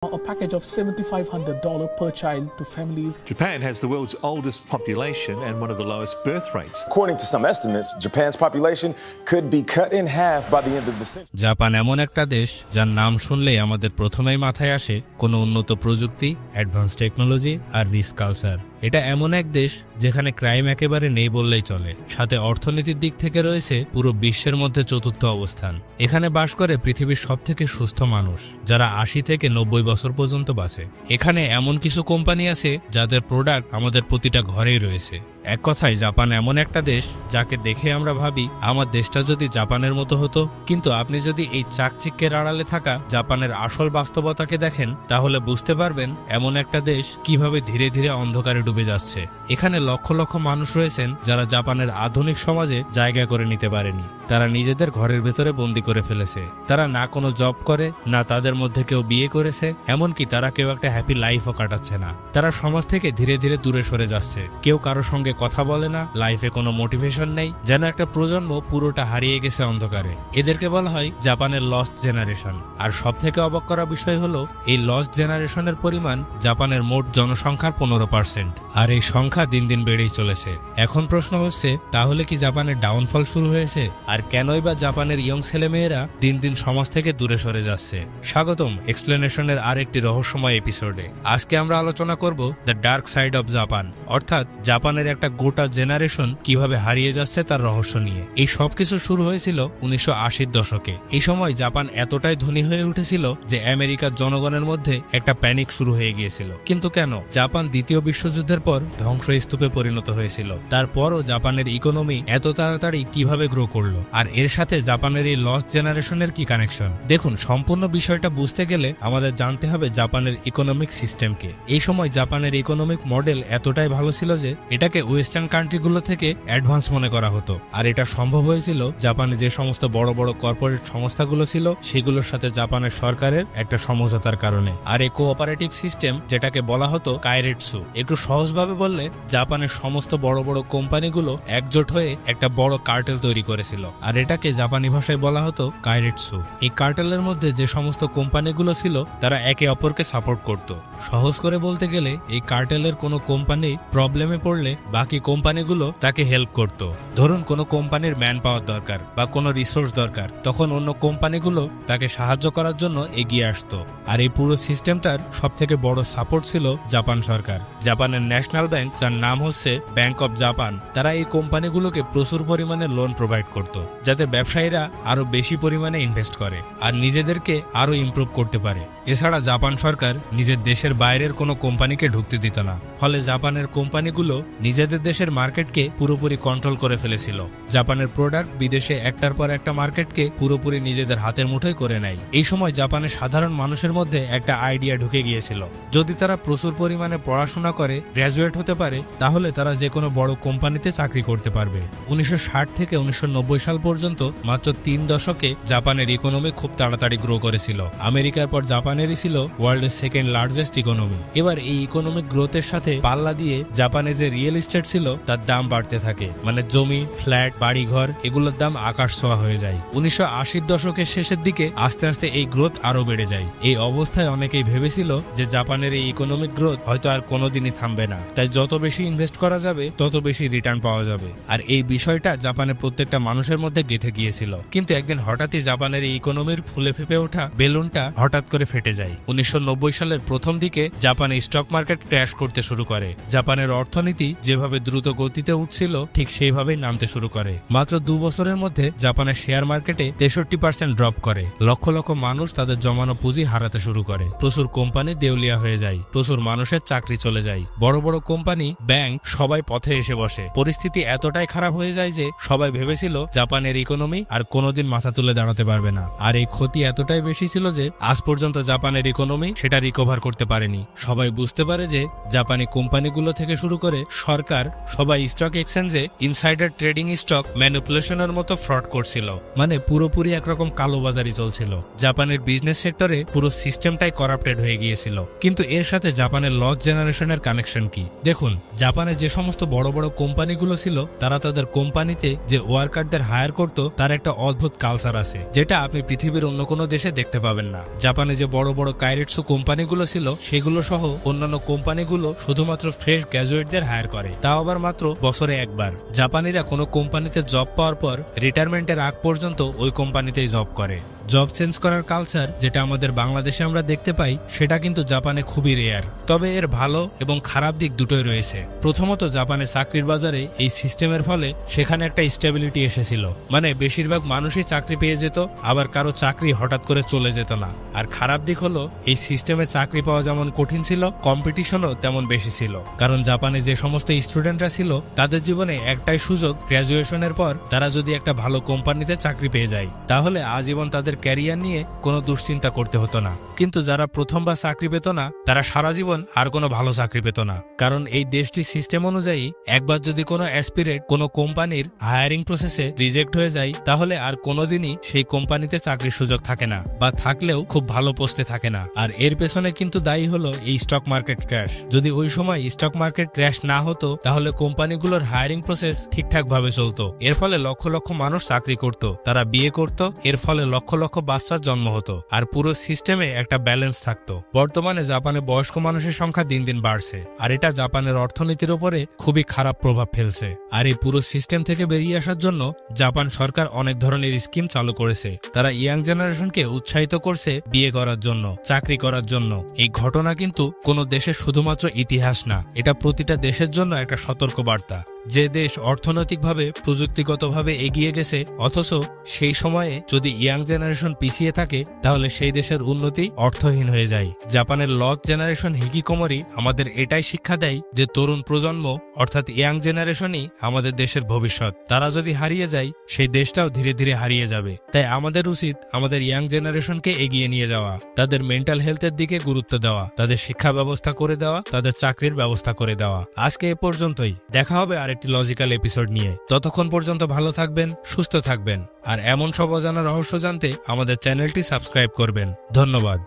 a package of $7,500 per child to families. Japan has the world's oldest population and one of the lowest birth rates. According to some estimates, Japan's population could be cut in half by the end of the century. Japan এমন একটা দেশ যার নাম শুনলেই আমাদের প্রথমেই মাথায় আসে কোনো উন্নত প্রযুক্তি, অ্যাডভান্স টেকনোলজি আর রিস্ক কালচার। এটা এমন এক দেশ যেখানে ক্রাইম একেবারে নেই বললেই চলে, সাথে অর্থনীতির দিক থেকে রয়েছে পুরো বিশ্বের মধ্যে চতুর্থ অবস্থান। এখানে বাস করে পৃথিবীর সবথেকে সুস্থ মানুষ, যারা ৮০ থেকে ৯০ বছর পর্যন্ত বাঁচে। এখানে এমন কিছু কোম্পানি আছে যাদের প্রোডাক্ট আমাদের প্রতিটা ঘরেই রয়েছে। এক কথায় জাপান এমন একটা দেশ যাকে দেখে আমরা ভাবি আমার দেশটা যদি জাপানের মতো হতো। কিন্তু আপনি যদি এই চাকচিক্যের আড়ালে থাকা জাপানের আসল বাস্তবতাকে দেখেন, তাহলে বুঝতে পারবেন এমন একটা দেশ কিভাবে ধীরে ধীরে অন্ধকারে ডুবে যাচ্ছে। এখানে লক্ষ লক্ষ মানুষ রয়েছেন যারা জাপানের আধুনিক সমাজে জায়গা করে নিতে পারেনি। তারা নিজেদের ঘরের ভেতরে বন্দি করে ফেলেছে। তারা না কোনো জব করে, না তাদের মধ্যে কেউ বিয়ে করেছে, এমনকি তারা কেউ একটা হ্যাপি লাইফও কাটাচ্ছে না। তারা সমাজ থেকে ধীরে ধীরে দূরে সরে যাচ্ছে। কেউ কারোর সঙ্গে কথা বলে না, লাইফে কোনো মোটিভেশন নেই, যেন একটা প্রজন্ম পুরোটা হারিয়ে গেছে অন্ধকারে। এদেরকে বলা হয় জাপানের লস্ট জেনারেশন। আর সব থেকে অবাক করা বিষয় হলো এই লস্ট জেনারেশনের পরিমাণ জাপানের মোট জনসংখ্যার 15%। আর এই সংখ্যা দিন দিন বেড়েই চলেছে। এখন প্রশ্ন হচ্ছে, তাহলে কি জাপানের ডাউনফল শুরু হয়েছে? আর কেনই বা জাপানের ইয়ং ছেলেমেয়েরা দিন দিন সমাজ থেকে দূরে সরে যাচ্ছে? স্বাগতম এক্সপ্লেনেশনের আরেকটি রহস্যময় এপিসোডে। আজকে আমরা আলোচনা করব the dark side of Japan, অর্থাৎ জাপানের একটা গোটা জেনারেশন কিভাবে হারিয়ে যাচ্ছে তার রহস্য নিয়ে। এই সবকিছু শুরু হয়েছিল 1980-র দশকে। এই সময় জাপান এতটাই ধনী হয়ে উঠেছিল যে আমেরিকার জনগণের মধ্যে একটা প্যানিক শুরু হয়ে গিয়েছিল। কিন্তু কেন? জাপান দ্বিতীয় বিশ্বযুদ্ধের পর ধ্বংসস্তূপে পরিণত হয়েছিল। তারপরও জাপানের ইকোনমি এত তাড়াতাড়ি কিভাবে গ্রো করলো, আর এর সাথে জাপানের এই লস্ট জেনারেশনের কি কানেকশন? দেখুন, সম্পূর্ণ বিষয়টা বুঝতে গেলে আমাদের জানতে হবে জাপানের ইকোনমিক সিস্টেমকে। এই সময় জাপানের ইকোনমিক মডেল এতটাই ভালো ছিল যে এটাকে ওয়েস্টার্ন কান্ট্রিগুলো থেকে অ্যাডভান্স মনে করা হতো। আর এটা সম্ভব হয়েছিল জাপানে যে সমস্ত বড় বড় কর্পোরেট সংস্থাগুলো ছিল সেগুলোর সাথে জাপানের সরকারের একটা সমঝোতার কারণে। আর এই কোঅপারেটিভ সিস্টেম, যেটাকে বলা হতো কাইরেটসু, একটু সহজভাবে বললে জাপানের সমস্ত বড় বড় কোম্পানিগুলো একজোট হয়ে একটা বড় কার্টেল তৈরি করেছিল। আর এটাকে জাপানি ভাষায় বলা হতো কাইরেটসু। এই কার্টেলের মধ্যে যে সমস্ত কোম্পানিগুলো ছিল তারা একে অপরকে সাপোর্ট করত। সহজ করে বলতে গেলে এই কার্টেলের কোনো কোম্পানি প্রবলেমে পড়লে বাকি কোম্পানিগুলো তাকে হেল্প করত। ধরুন কোনো কোম্পানির ম্যান পাওয়ার দরকার বা কোনো রিসোর্স দরকার, তখন অন্য কোম্পানিগুলো তাকে সাহায্য করার জন্য এগিয়ে আসতো। আর এই পুরো সিস্টেমটার সব থেকে বড় সাপোর্ট ছিল জাপান সরকার। জাপানের ন্যাশনাল ব্যাংক, যার নাম হচ্ছে ব্যাংক অব জাপান, তারা এই কোম্পানিগুলোকে প্রচুর পরিমাণে লোন প্রোভাইড করত, যাতে ব্যবসায়ীরা আরো বেশি পরিমাণে ইনভেস্ট করে আর নিজেদেরকে আরো ইমপ্রুভ করতে পারে। এছাড়া জাপান সরকার নিজের দেশের বাইরের কোনো কোম্পানিকে ঢুকতে দিত না। ফলে জাপানের কোম্পানিগুলো নিজেদের দেশের মার্কেটকে পুরোপুরি কন্ট্রোল করে ফেলেছিল। জাপানের প্রোডাক্ট বিদেশে একটার পর একটা মার্কেটকে পুরোপুরি নিজেদের হাতের মুঠোয় করে নেয়। এই সময় জাপানের সাধারণ মানুষের মধ্যে একটা আইডিয়া ঢুকে গিয়েছিল, যদি তারা প্রচুর পরিমাণে পড়াশোনা করে গ্র্যাজুয়েট হতে পারে, তাহলে তারা যে কোনো বড় কোম্পানিতে চাকরি করতে পারবে। 1960 থেকে 1990 সাল পর্যন্ত মাত্র 3 দশকে জাপানের ইকোনমি খুব তাড়াতাড়ি গ্রো করেছিল। আমেরিকার পর জাপানেরই ছিল ওয়ার্ল্ডের সেকেন্ড লার্জেস্ট ইকোনমি। এবার এই ইকোনমিক গ্রোথের সাথে পাল্লা দিয়ে জাপানে যে রিয়েল এস্টেট ছিল তার দাম বাড়তে থাকে। মানে জমি, ফ্ল্যাট, বাড়িঘর, এগুলোর দাম আকাশ ছোঁয়া হয়ে যায়। 1980-র দশকের শেষের দিকে আস্তে আস্তে এই গ্রোথ আরো বেড়ে যায়। এই অবস্থায় অনেকেই ভেবেছিল যে জাপানের এই ইকোনমিক গ্রোথ হয়তো আর কোনোদিনই থামবে না, তাই যত বেশি ইনভেস্ট করা যাবে তত বেশি রিটার্ন পাওয়া যাবে। আর এই বিষয়টা জাপানের প্রত্যেকটা মানুষের মধ্যে গেঁথে গিয়েছিল। কিন্তু একদিন হঠাৎই জাপানের এই ইকোনমির ফুলে ফেপে ওঠা বেলুনটা হঠাৎ করে ফেটে যায়। 1990 সালের প্রথম দিকে জাপানে স্টক মার্কেট ক্র্যাশ করতে শুরু করে। জাপানের অর্থনীতি যেভাবে দ্রুত গতিতে উঠছিল ঠিক সেইভাবেই নামতে শুরু করে। মাত্র 2 বছরের মধ্যে জাপানের শেয়ার মার্কেটে 63% ড্রপ করে। লক্ষ লক্ষ মানুষ তাদের জমানো পুঁজি হারাতে শুরু করে। প্রচুর কোম্পানি দেউলিয়া হয়ে যায়। প্রচুর মানুষের চাকরি চলে যায়। বড় বড় কোম্পানি, ব্যাংক সবাই পথে এসে বসে। পরিস্থিতি এতটাই খারাপ হয়ে যায় যে সবাই ভেবেছিল জাপানের ইকোনমি আর কোনোদিন মাথা তুলে দাঁড়াতে পারবে না। আর এই ক্ষতি এতটাই বেশি ছিল যে আজ পর্যন্ত জাপানের ইকোনমি সেটা রিকভার করতে পারেনি। সবাই বুঝতে পারে যে জাপানি কোম্পানিগুলো থেকে শুরু করে সরকার সবাই স্টক এক্সচেঞ্জে ইনসাইডার ট্রেডিং, স্টক ম্যানিপুলেশনের মতো ফ্রড করছিল। মানে পুরোপুরি একরকম কালোবাজারি চলছিল। জাপানের বিজনেস সেক্টরে পুরো সিস্টেমটাই করাপ্টেড হয়ে গিয়েছিল। কিন্তু এর সাথে জাপানের লস্ট জেনারেশনের কানেকশন কি? দেখুন, জাপানে যে সমস্ত বড় বড় কোম্পানিগুলো ছিল তারা তাদের কোম্পানিতে যে ওয়ার্কারদের হায়ার হায়ার করত তার একটা অদ্ভুত কালচার আছে, যেটা আপনি পৃথিবীর অন্য কোনো দেশে দেখতে পাবেন না। জাপানে যে বড় বড় কাইরেটসু কোম্পানিগুলো ছিল, সেগুলো সহ অন্যান্য কোম্পানিগুলো শুধুমাত্র ফ্রেশ গ্র্যাজুয়েটদের হায়ার করে, তাও আবার মাত্র বছরে একবার। জাপানিরা কোনো কোম্পানিতে জব পাওয়ার পর রিটায়ারমেন্টের আগ পর্যন্ত ওই কোম্পানিতেই জব করে। জব চেঞ্জ করার কালচার যেটা আমাদের বাংলাদেশে আমরা দেখতে পাই, সেটা কিন্তু জাপানে খুবই রেয়ার। তবে এর ভালো এবং খারাপ দিক দুটোই রয়েছে। প্রথমত, জাপানে চাকরির বাজারে এই সিস্টেমের ফলে সেখানে একটা স্টেবিলিটি এসেছিল, মানে বেশিরভাগ মানুষই চাকরি পেয়ে যেত, আবার কারো চাকরি হঠাৎ করে চলে যেত না। আর খারাপ দিক হলো এই সিস্টেমে চাকরি পাওয়া যেমন কঠিন ছিল, কম্পিটিশনও তেমন বেশি ছিল। কারণ জাপানে যে সমস্ত স্টুডেন্টরা ছিল, তাদের জীবনে একটাই সুযোগ, গ্র্যাজুয়েশনের পর তারা যদি একটা ভালো কোম্পানিতে চাকরি পেয়ে যায়, তাহলে আজীবন তাদের ক্যারিয়ার নিয়ে কোনো দুশ্চিন্তা করতে হতো না। কিন্তু যারা প্রথমবার চাকরি পেত না, তারা সারা জীবন আর কোনো ভালো চাকরি পেত না। কারণ এই দেশটির সিস্টেম অনুযায়ী একবার যদি কোনো অ্যাসপিরেট কোনো কোম্পানির হায়ারিং প্রসেসে রিজেক্ট হয়ে যায়, তাহলে আর কোনোদিনই সেই কোম্পানিতে চাকরির সুযোগ থাকে না, বা থাকলেও খুব ভালো পোস্টে থাকে না। আর এর পেছনে কিন্তু দায়ী হলো এই স্টক মার্কেট ক্র্যাশ। যদি ওই সময় স্টক মার্কেট ক্র্যাশ না হতো, তাহলে কোম্পানিগুলোর হায়ারিং প্রসেস ঠিকঠাক ভাবে চলতো। এর ফলে লক্ষ লক্ষ মানুষ চাকরি করত, তারা বিয়ে করত, এর ফলে লক্ষ লক্ষ বাচ্চার জন্ম হতো, আর পুরো সিস্টেমে একটা ব্যালেন্স থাকতো। বর্তমানে জাপানে বয়স্ক মানুষের সংখ্যা দিন দিন বাড়ছে, আর এটা জাপানের অর্থনীতির উপরে খুবই খারাপ প্রভাব ফেলছে। আর এই পুরো সিস্টেম থেকে বেরিয়ে আসার জন্য জাপান সরকার অনেক ধরনের স্কিম চালু করেছে। তারা ইয়াং জেনারেশনকে উৎসাহিত করছে বিয়ে করার জন্য, চাকরি করার জন্য। এই ঘটনা কিন্তু কোনো দেশের শুধুমাত্র ইতিহাস না, এটা প্রতিটা দেশের জন্য একটা সতর্ক বার্তা। যে দেশ অর্থনৈতিকভাবে প্রযুক্তিগতভাবে এগিয়ে গেছে, অথচ সেই সময়ে যদি ইয়াং জেনারেশন পিছিয়ে থাকে, তাহলে সেই দেশের উন্নতি অর্থহীন হয়ে যায়। জাপানের লস্ট জেনারেশন হিকিকোমরি আমাদের এটাই শিক্ষা দেয় যে তরুণ প্রজন্ম অর্থাৎ ইয়াং জেনারেশনই আমাদের দেশের ভবিষ্যৎ। তারা যদি হারিয়ে যায়, সেই দেশটাও ধীরে ধীরে হারিয়ে যাবে। তাই আমাদের উচিত আমাদের ইয়াং জেনারেশনকে এগিয়ে নিয়ে যাওয়া, তাদের মেন্টাল হেলথের দিকে গুরুত্ব দেওয়া, তাদের শিক্ষা ব্যবস্থা করে দেওয়া, তাদের চাকরির ব্যবস্থা করে দেওয়া। আজকে এ পর্যন্তই, দেখা হবে আরেকটি লজিক্যাল এপিসোড নিয়ে। ততক্ষণ পর্যন্ত ভালো থাকবেন, সুস্থ থাকবেন, আর এমন সব অজানা রহস্য জানতে আমাদের চ্যানেলটি সাবস্ক্রাইব করবেন। ধন্যবাদ।